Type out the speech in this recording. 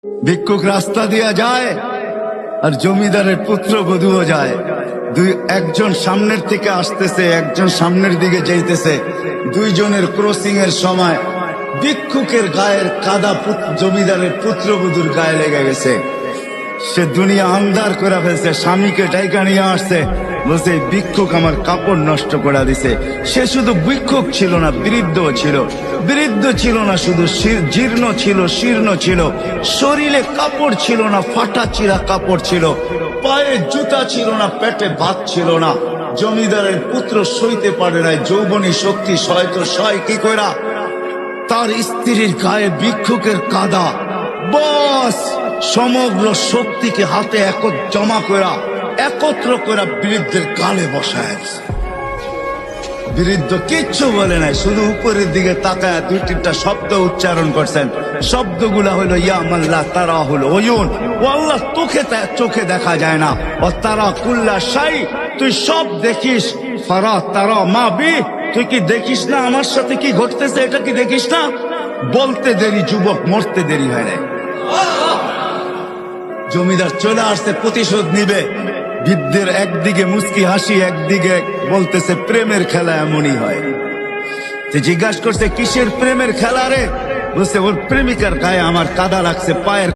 ভিক্ষুক রাস্তা দিয়া যায় আর জমিদারের পুত্রবধূও যায়। একজন সামনের থেকে আসতেছে, একজন সামনের দিকে যাইতেছে। দুইজনের ক্রসিং এর সময় ভিক্ষুকের গায়ের কাদা জমিদারের পুত্রবধূর গায়ে লেগে গেছে। সে দুনিয়া আন্ধার করে ফেলছে, স্বামীকে ডাইকা নিয়ে আসছে, বলছে ভিক্ষুক আমার কাপড় নষ্ট করে দিছে। সে শুধু ভিক্ষুক ছিল না, বৃদ্ধ ছিল। বৃদ্ধ ছিল না শুধু, জীর্ণ ছিল, শীর্ণ ছিল। শরীরে কাপড় ছিল না, ফাটা চিরা কাপড় ছিল। পায়ে জুতা ছিল না, পেটে ভাত ছিল না। জমিদারের পুত্র সইতে পারে নাই, যৌবনী শক্তি সয় তো সয় কি কইরা। তার স্ত্রীর গায়ে ভিক্ষুকের কাদা, বস সমগ্র শক্তিকে হাতে জমা করা, একত্র করা বৃদ্ধের গালে বসায়। বৃদ্ধ কিচ্ছু বলে নাই, শুধু উপরের দিকে তাকায় দুই তিনটা শব্দ উচ্চারণ করছেন। শব্দগুলা হলো ইয়া মাল্লাহ, তারা হলো ওয়ুন, ও আল্লাহ চোখে দেখা যায় না। ও তারা কুল্লা শাই, তুই সব দেখিস। ফারা তারা মা বি, তুই কি দেখিস না আমার সাথে কি ঘটতেছে? এটা কি দেখিস না? বলতে দেরি যুবক, মরতে দেরি হয় না। জমিদার চলে আসছে, প্রতিশোধ নিবে। বৃদ্ধের একদিকে মুস্কি হাসি, একদিকে বলতেছে প্রেমের খেলা এমনই হয়। জিজ্ঞাসা করছে কিসের প্রেমের খেলা রে? বলছে ওর প্রেমিকার গায়ে আমার কাদা লাগছে, পায়ের